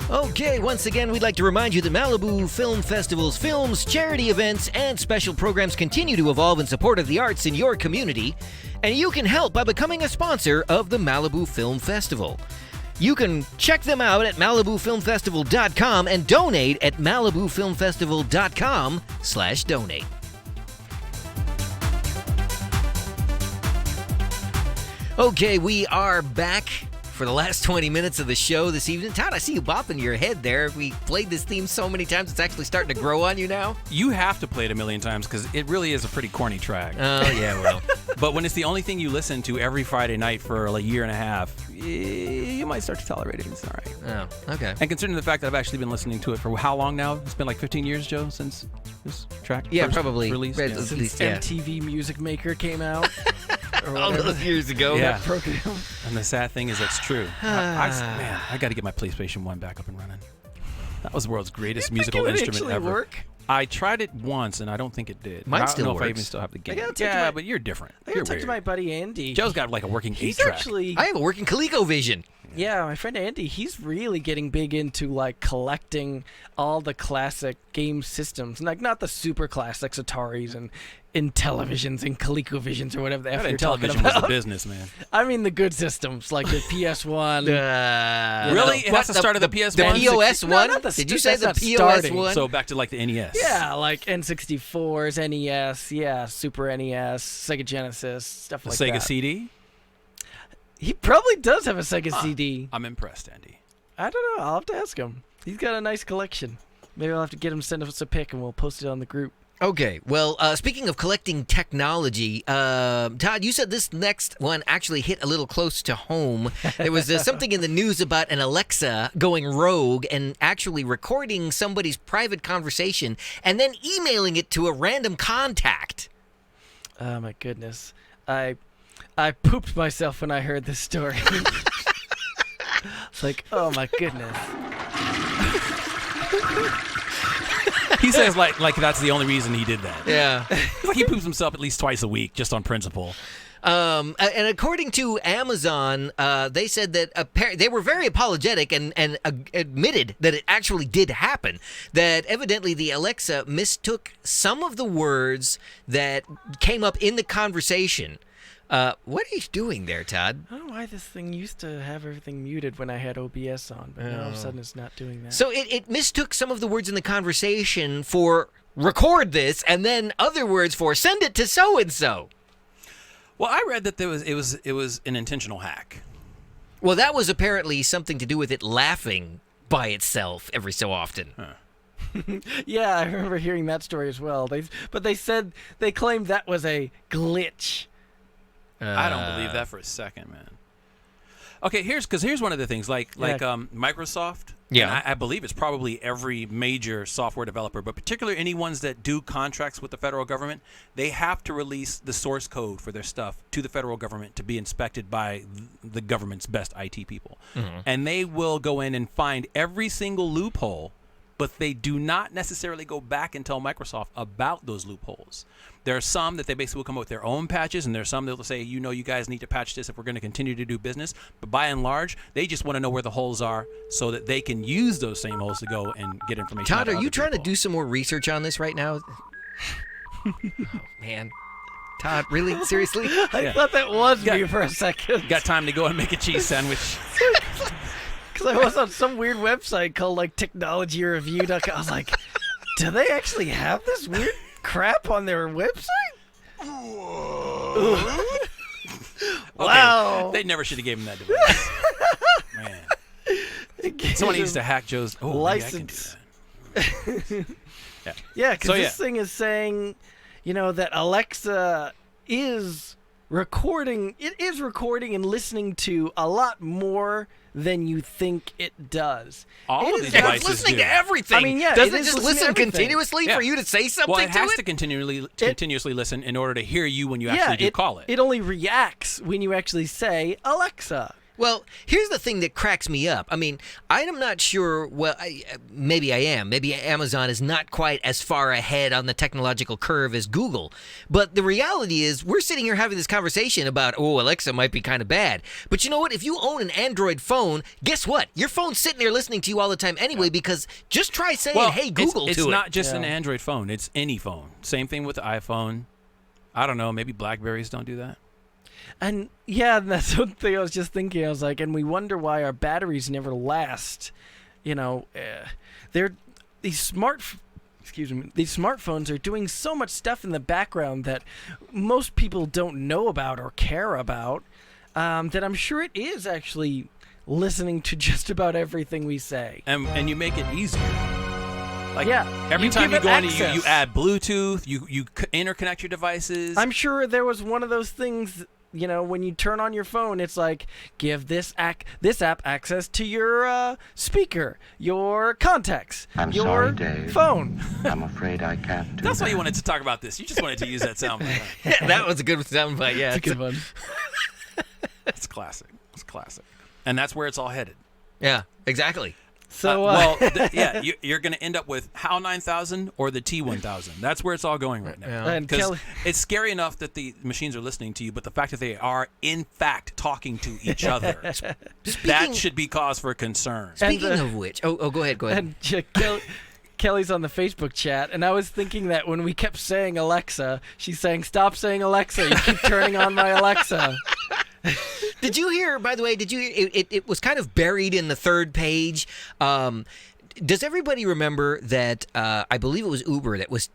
Okay, once again, we'd like to remind you that Malibu Film Festival's films, charity events, and special programs continue to evolve in support of the arts in your community, and you can help by becoming a sponsor of the Malibu Film Festival. You can check them out at MalibuFilmFestival.com and donate at MalibuFilmFestival.com/donate. Okay, we are back for the last 20 minutes of the show this evening. Todd, I see you bopping your head there. We played this theme so many times, it's actually starting to grow on you now. You have to play it a million times because it really is a pretty corny track. Oh, yeah, well. But when it's the only thing you listen to every Friday night for a year and a half, you might start to tolerate it. It's all right. Oh, okay. And considering the fact that I've actually been listening to it for how long now? It's been like 15 years, Joe, since this track Yeah, probably. released. At Yeah. least, yeah. MTV Music Maker came out. All those years ago. Yeah. Program. And the sad thing is that's true. I got to get my PlayStation 1 back up and running. That was the world's greatest musical instrument ever. Work? I tried it once, and I don't think it did. Mine I don't still know if I works. even still have the game. gotta talk to Yeah, my- but you're different. I You're gotta talk weird. to my buddy Andy. Joe's got like a working He's 8-track. actually, I have a working ColecoVision. yeah, my friend Andy, he's really getting big into like collecting all the classic game systems, like not the super classics, Ataris and Intellivisions and ColecoVisions or whatever the F That you're talking television was about. a business, man. I mean the good systems, like the PS1. Really? It has to start at the PS1? The POS No, one? not the Did you st- say the that's POS not starting. one? So back to like the NES. Yeah, like N64s, NES, yeah, Super NES, Sega Genesis, stuff The like Sega that. CD? He probably does have a Sega CD. I'm impressed, Andy. I don't know. I'll have to ask him. He's got a nice collection. Maybe I'll have to get him to send us a pic and we'll post it on the group. Okay, well, speaking of collecting technology, Todd, you said this next one actually hit a little close to home. There was something in the news about an Alexa going rogue and actually recording somebody's private conversation and then emailing it to a random contact. Oh my goodness. I pooped myself when I heard this story. It's like, oh my goodness. He says like that's the only reason he did that. Yeah. It's like he poops himself at least twice a week just on principle. And according to Amazon, they said that they were very apologetic and admitted that it actually did happen. That evidently the Alexa mistook some of the words that came up in the conversation. What are you doing there, Todd? I don't know why this thing used to have everything muted when I had OBS on, but now all of a sudden it's not doing that. So it mistook some of the words in the conversation for record this, and then other words for send it to so-and-so. Well, I read that it was an intentional hack. Well, that was apparently something to do with it laughing by itself every so often. Yeah, I remember hearing that story as well. They claimed that was a glitch. I don't believe that for a second, man. Okay, here's one of the things Microsoft. Yeah. And I believe it's probably every major software developer, but particularly any ones that do contracts with the federal government, they have to release the source code for their stuff to the federal government to be inspected by the government's best IT people. Mm-hmm. And they will go in and find every single loophole, but they do not necessarily go back and tell Microsoft about those loopholes. There are some that they basically will come up with their own patches, and there are some that will say, you guys need to patch this if we're going to continue to do business. But by and large, they just want to know where the holes are so that they can use those same holes to go and get information. Todd, out are of you other trying to people. do some more research on this right now? Oh, man. Todd, really? Seriously? I thought that was me for a second. Got time to go and make a cheese sandwich? Because I was on some weird website called like technologyreview.com. I was like, do they actually have this weird crap on their website? Wow. Okay, they never should have given him that device. Man. Someone used to hack Joe's license. Yeah. Yeah, because So, this yeah. thing is saying, that Alexa is recording. It is recording and listening to a lot more than you think it does. All It of is these Yeah, not- it's devices listening do. to everything. I mean, yeah, Doesn't it it is just listening to listen everything. continuously Yeah. for you to say something Well, it has to to it? continuously listen in order to hear you when you actually do call it. It only reacts when you actually say Alexa. Well, here's the thing that cracks me up. I mean, I'm not sure. Well, maybe I am. Maybe Amazon is not quite as far ahead on the technological curve as Google. But the reality is, we're sitting here having this conversation about, oh, Alexa might be kind of bad. But you know what? If you own an Android phone, guess what? Your phone's sitting there listening to you all the time anyway. Because just try saying, "Hey, Google," to it. It's not just an Android phone. It's any phone. Same thing with the iPhone. I don't know. Maybe Blackberries don't do that. And yeah, that's one thing I was just thinking. I was like, and we wonder why our batteries never last. You know, these smartphones are doing so much stuff in the background that most people don't know about or care about. That I'm sure it is actually listening to just about everything we say. And you make it easier. Like every you time give you it go into access. you add Bluetooth, you interconnect your devices. I'm sure there was one of those things, you know, when you turn on your phone, it's like, give this app access to your speaker, your contacts, I'm your sorry, Dave. phone. I'm afraid I can't do That's that. why you wanted to talk about this. You just wanted to use that soundbite. That was a good soundbite. Yeah, That's a good one. It's classic. It's classic. And that's where it's all headed. Yeah, exactly. So, You're going to end up with HAL 9000 or the T1000. That's where it's all going right now. Yeah. And Because Kelly, it's scary enough that the machines are listening to you, but the fact that they are, in fact, talking to each other, that should be cause for concern. Speaking And, of which, go ahead. and Kelly's on the Facebook chat, and I was thinking that when we kept saying Alexa, she's saying, "Stop saying Alexa. You keep turning on my Alexa." Did you hear, by the way, it was kind of buried in the third page. Does everybody remember that, I believe it was Uber that was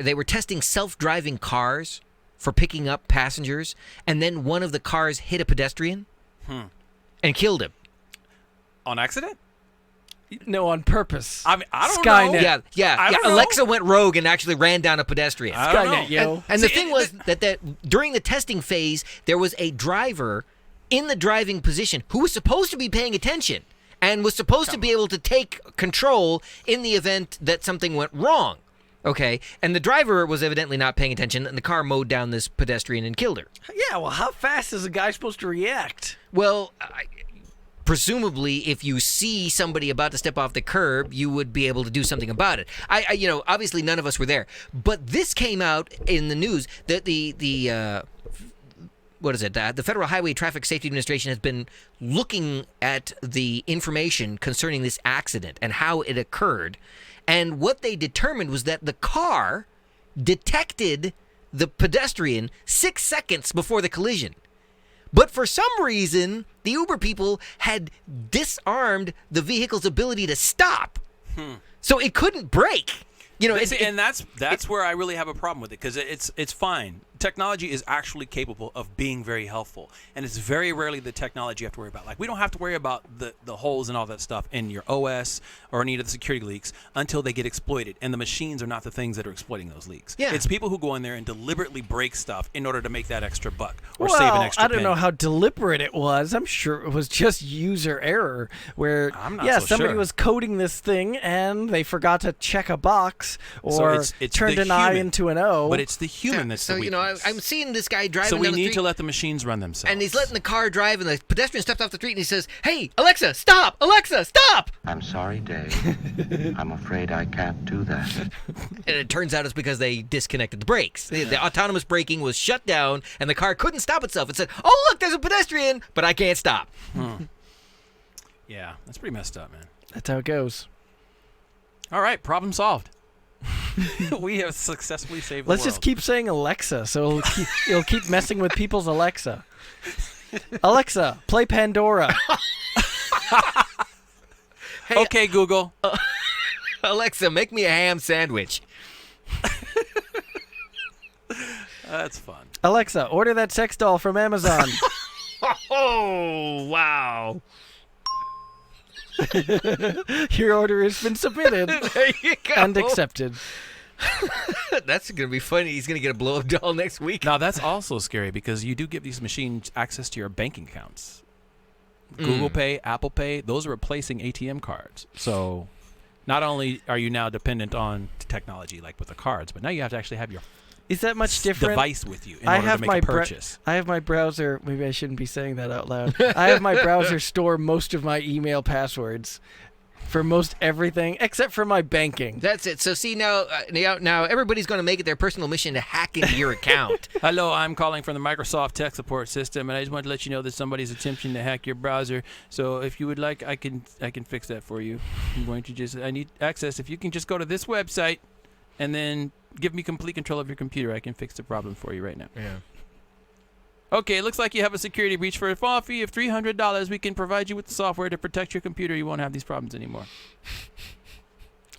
they were testing self-driving cars for picking up passengers, and then one of the cars hit a pedestrian and killed him. On accident? No, on purpose. I mean, I don't Skynet. know. Yeah. don't know. Alexa went rogue and actually ran down a pedestrian. I don't know. Skynet, yo. And the thing was that during the testing phase, there was a driver in the driving position who was supposed to be paying attention and was supposed to be able to take control in the event that something went wrong. Okay, and the driver was evidently not paying attention, and the car mowed down this pedestrian and killed her. Yeah, well, how fast is a guy supposed to react? Well, presumably, if you see somebody about to step off the curb, you would be able to do something about it. Obviously none of us were there, but this came out in the news that the Federal Highway Traffic Safety Administration has been looking at the information concerning this accident and how it occurred, and what they determined was that the car detected the pedestrian 6 seconds before the collision. But for some reason, the Uber people had disarmed the vehicle's ability to stop. So it couldn't brake. You know, And that's where I really have a problem with it, because it's fine. Technology is actually capable of being very helpful, and it's very rarely the technology you have to worry about. Like, we don't have to worry about the holes and all that stuff in your OS or any of the security leaks until they get exploited, and the machines are not the things that are exploiting those leaks. Yeah. It's people who go in there and deliberately break stuff in order to make that extra buck or save an extra I don't know penny. how deliberate it was. I'm sure it was just user error where, I'm not so somebody sure. was coding this thing and they forgot to check a box So or it's turned the an I human, into an O. But it's the human that's so the weakness. I'm seeing this guy driving So we down the need street, to let the machines run themselves. and he's letting the car drive, and the pedestrian steps off the street, and he says, "Hey, Alexa, stop! Alexa, stop!" I'm sorry, Dave. I'm afraid I can't do that. And it turns out it's because they disconnected the brakes. The autonomous braking was shut down, and the car couldn't stop itself. It said, "Oh, look, there's a pedestrian, but I can't stop." Yeah, that's pretty messed up, man. That's how it goes. All right, problem solved. We have successfully saved the Let's world. just keep saying Alexa, so it'll keep messing with people's Alexa. Alexa, play Pandora. Okay, Google. Alexa, make me a ham sandwich. That's fun. Alexa, order that sex doll from Amazon. Oh, wow. Your order has been submitted There you go. and accepted. That's going to be funny. He's going to get a blow-up doll next week. Now, that's also scary because you do give these machines access to your banking accounts. Google Pay, Apple Pay, those are replacing ATM cards. So not only are you now dependent on technology like with the cards, but now you have to actually have your Is that much different? device with you in order to make a purchase. I have my browser. Maybe I shouldn't be saying that out loud. I have my browser store most of my email passwords for most everything except for my banking. That's it. So see now everybody's going to make it their personal mission to hack into your account. Hello, I'm calling from the Microsoft tech support system, and I just wanted to let you know that somebody's attempting to hack your browser. So if you would like, I can fix that for you. I need access. If you can just go to this website and then give me complete control of your computer, I can fix the problem for you right now. Yeah. Okay, it looks like you have a security breach. For a small fee of $300, we can provide you with the software to protect your computer. You won't have these problems anymore.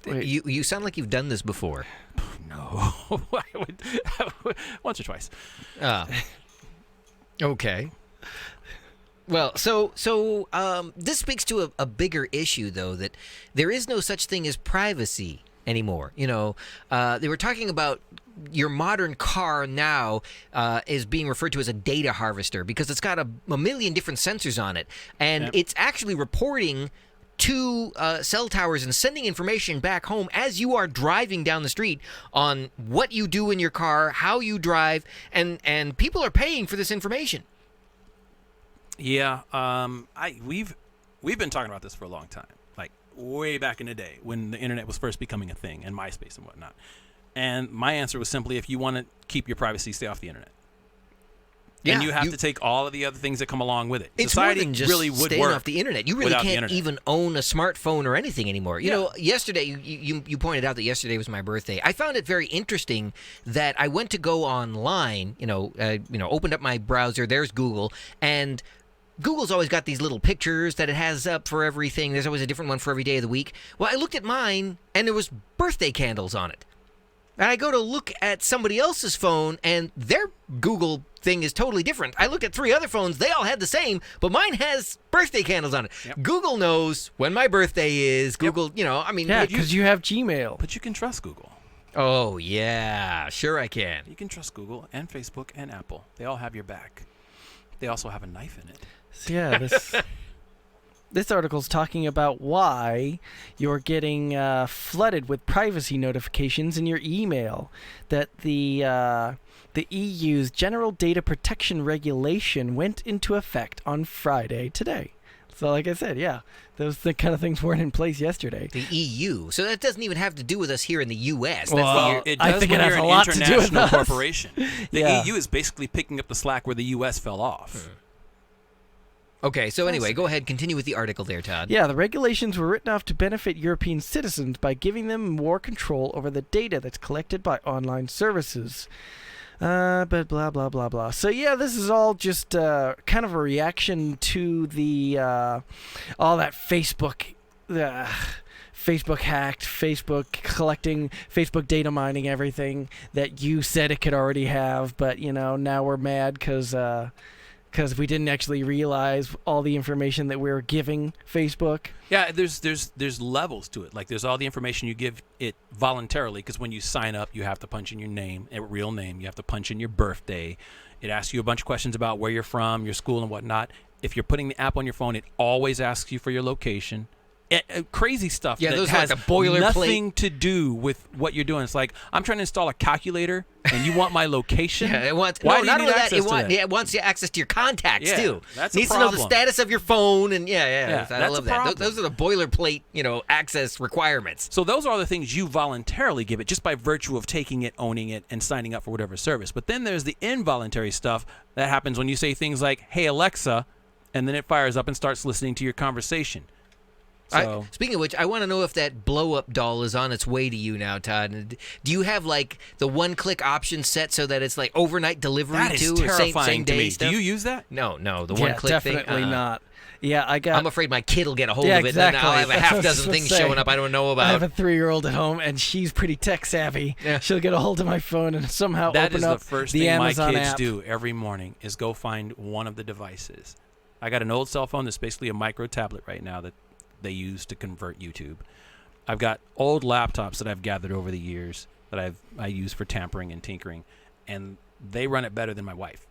Wait. You sound like you've done this before. No. Once or twice. Okay. Well, so this speaks to a bigger issue, though, that there is no such thing as privacy anymore. You know, they were talking about your modern car now is being referred to as a data harvester because it's got a million different sensors on it, and it's actually reporting to cell towers and sending information back home as you are driving down the street on what you do in your car, how you drive, and people are paying for this information. Yeah, we've been talking about this for a long time, like way back in the day when the internet was first becoming a thing and MySpace and whatnot. And my answer was simply, if you want to keep your privacy, stay off the internet. Yeah, and you have to take all of the other things that come along with it. It's Society more than just really would staying work off the internet. You really without the can't internet. even own a smartphone or anything anymore. You know, yesterday you pointed out that yesterday was my birthday. I found it very interesting that I went to go online. Opened up my browser. There's Google, and Google's always got these little pictures that it has up for everything. There's always a different one for every day of the week. Well, I looked at mine, and there was birthday candles on it. And I go to look at somebody else's phone, and their Google thing is totally different. I looked at 3 other phones. They all had the same, but mine has birthday candles on it. Yep. Google knows when my birthday is. Google, Yeah, because you have Gmail. But you can trust Google. Oh, yeah. Sure I can. You can trust Google and Facebook and Apple. They all have your back. They also have a knife in it. Yeah, this article's talking about why you're getting flooded with privacy notifications in your email. That the EU's General Data Protection Regulation went into effect on Friday today. So like I said, yeah, those the kind of things weren't in place yesterday. The EU. So that doesn't even have to do with us here in the U.S. That's Well, It I does think when it has you're a an lot to do with international us. corporation. The Yeah. EU is basically picking up the slack where the U.S. fell off. Okay, so anyway, go ahead. Continue with the article there, Todd. Yeah, the regulations were written off to benefit European citizens by giving them more control over the data that's collected by online services. But blah, blah, blah, blah. So, yeah, this is all just kind of a reaction to the all that Facebook hacked, Facebook collecting, Facebook data mining everything that you said it could already have. But, now we're mad because we didn't actually realize all the information that we were giving Facebook. Yeah, there's levels to it. Like there's all the information you give it voluntarily, because when you sign up, you have to punch in your name, a real name. You have to punch in your birthday. It asks you a bunch of questions about where you're from, your school, and whatnot. If you're putting the app on your phone, it always asks you for your location. Crazy stuff Yeah, that those are has like a boilerplate. nothing to do with what you're doing. It's like, I'm trying to install a calculator, and you want my location? Yeah, it wants. Why no, do not you only need that, access to that? it wants you access to your contacts Yeah, too. that's a Needs to know the problem. status of your phone, and I that's love a that. problem. Those are the boilerplate, access requirements. So those are the things you voluntarily give it just by virtue of taking it, owning it, and signing up for whatever service. But then there's the involuntary stuff that happens when you say things like, "Hey Alexa," and then it fires up and starts listening to your conversation. So Speaking of which, I want to know if that blow-up doll is on its way to you now, Todd. And do you have like the one-click option set so that it's like overnight delivery that is too, or terrifying same to day me. stuff? Do you use that? No, the Yeah, one-click thing. definitely not. Yeah, I got. I'm afraid my kid will get a hold Yeah, of it, and then I'll have a exactly. half That's what I was dozen gonna things say. showing up I don't know I have about. a 3-year-old at home, and she's pretty tech savvy. Yeah. She'll get a hold of my phone and somehow That open is up the first the thing Amazon my kids app. do every morning is go find one of the devices. I got an old cell phone that's basically a micro tablet right now that they use to convert YouTube. I've got old laptops that I've gathered over the years that I use for tampering and tinkering, and they run it better than my wife.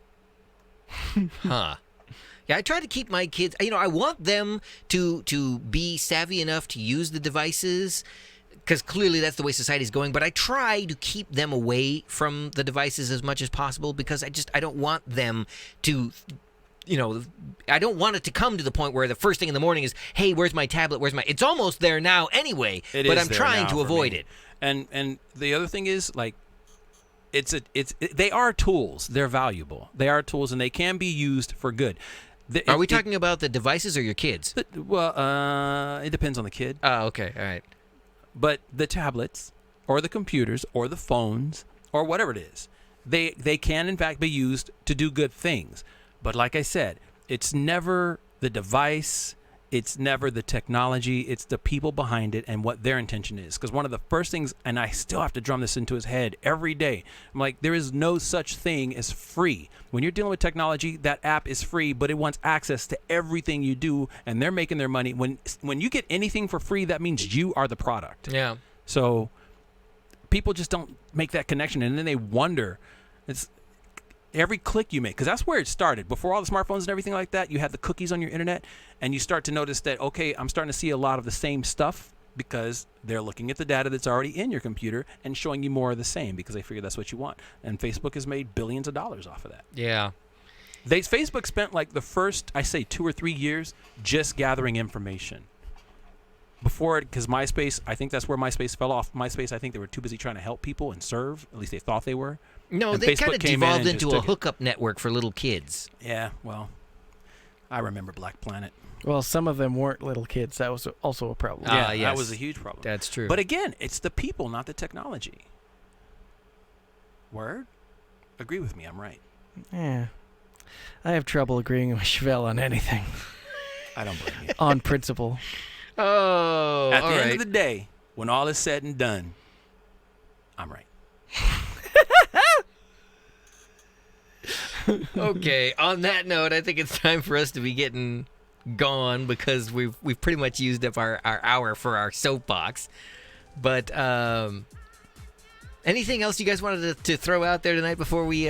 Huh. Yeah, I try to keep my kids. I want them to be savvy enough to use the devices. because clearly that's the way society's going. But I try to keep them away from the devices as much as possible because I don't want them to, I don't want it to come to the point where the first thing in the morning is, hey, where's my tablet? It's almost there now anyway, but I'm trying to avoid it. And the other thing is, like, they are tools. They're valuable. They are tools, and they can be used for good. Are we talking about the devices or your kids? Well, it depends on the kid. Oh, okay. All right. But the tablets or the computers or the phones or whatever it is, they can, in fact, be used to do good things. But like I said, it's never the device. It's never the technology. It's the people behind it and what their intention is. Because one of the first things, and I still have to drum this into his head every day, I'm like, there is no such thing as free. When you're dealing with technology, that app is free, but it wants access to everything you do, and they're making their money. When you get anything for free, that means you are the product. Yeah. So people just don't make that connection, and then they wonder. It's every click you make, because that's where it started. Before all the smartphones and everything like that, you had the cookies on your internet, and you start to notice that, okay, I'm starting to see a lot of the same stuff because they're looking at the data that's already in your computer and showing you more of the same because they figure that's what you want. And Facebook has made billions of dollars off of that. Yeah. Facebook spent like the first, I say, 2 or 3 years just gathering information. Before it, because MySpace, I think that's where MySpace fell off. MySpace, I think they were too busy trying to help people and serve. At least they thought they were. No, And they Facebook kind of came in devolved and into just a took it. hookup network for little kids. Yeah, well, I remember Black Planet. Well, some of them weren't little kids. That was also a problem. Ah, Yeah, yes. that was a huge problem. That's true. But again, it's the people, not the technology. Word? Agree with me, I'm right. Yeah. I have trouble agreeing with Chevelle on anything. I don't blame you. On principle. Oh, At all the end right. of the day, when all is said and done, I'm right. Okay, on that note, I think it's time for us to be getting gone because we've pretty much used up our hour for our soapbox. But anything else you guys wanted to throw out there tonight before we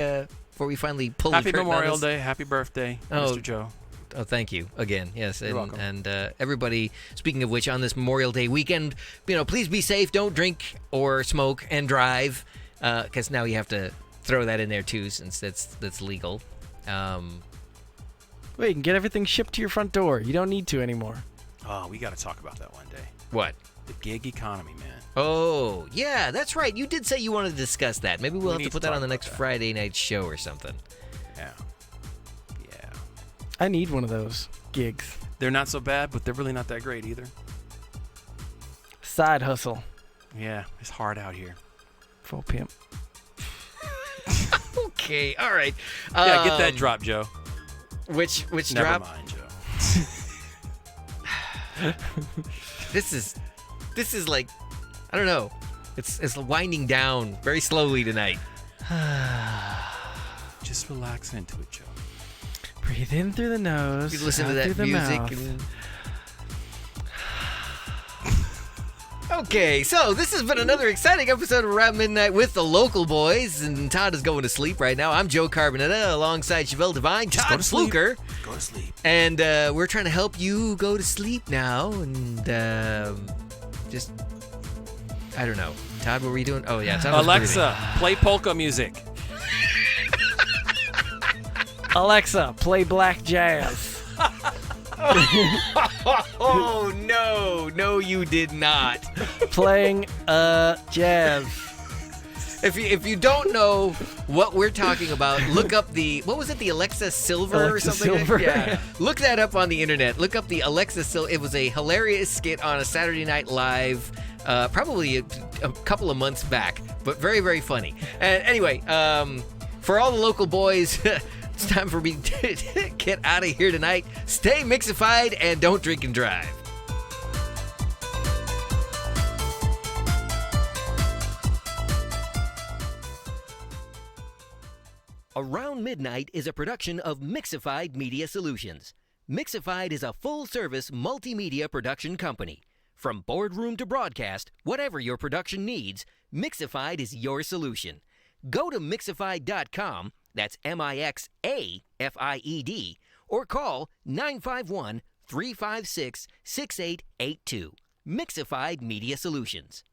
finally pull Happy the curtain on Memorial this? Day. Happy birthday, Oh. Mr. Joe. Oh, thank you again. Yes, You're welcome. And everybody. Speaking of which, on this Memorial Day weekend, please be safe. Don't drink or smoke and drive, because now you have to throw that in there too, since that's legal. Wait, you can get everything shipped to your front door. You don't need to anymore. Oh, we got to talk about that one day. What? The gig economy, man. Oh, yeah, that's right. You did say you wanted to discuss that. Maybe we'll have need to to put that talk on the about next that. Friday night show or something. Yeah. Yeah. I need one of those gigs. They're not so bad, but they're really not that great either. Side hustle. Yeah, it's hard out here. Full pimp. Okay, all right. Yeah, get that drop, Joe. Which Never drop? mind, Joe. This is like, I don't know. It's winding down very slowly tonight. Just relax into it, Joe. Breathe in through the nose. You listen to out that through the music. mouth. And... Okay, so this has been another exciting episode of Around Midnight with the local boys, and Todd is going to sleep right now. I'm Joe Carbonetta alongside Chevelle Devine, Just Todd go to sleep. Fluker, Go to sleep. and we're trying to help you go to sleep now, and just, I don't know. Todd, what were you doing? Oh, yeah, Todd was Alexa, play polka music. Alexa, play black jazz. Oh, no, you did not. Playing jazz. If you don't know what we're talking about, look up what was it, the Alexa Silver or Alexa something? Silver. Yeah. Look that up on the internet. Look up the Alexa Silver. It was a hilarious skit on a Saturday Night Live, probably a couple of months back, but very, very funny. And anyway, for all the local boys, it's time for me to get out of here tonight. Stay mixified and don't drink and drive. Around Midnight is a production of Mixified Media Solutions. Mixified is a full-service multimedia production company. From boardroom to broadcast, whatever your production needs, Mixified is your solution. Go to Mixified.com, that's MIXAFIED, or call 951-356-6882. Mixified Media Solutions.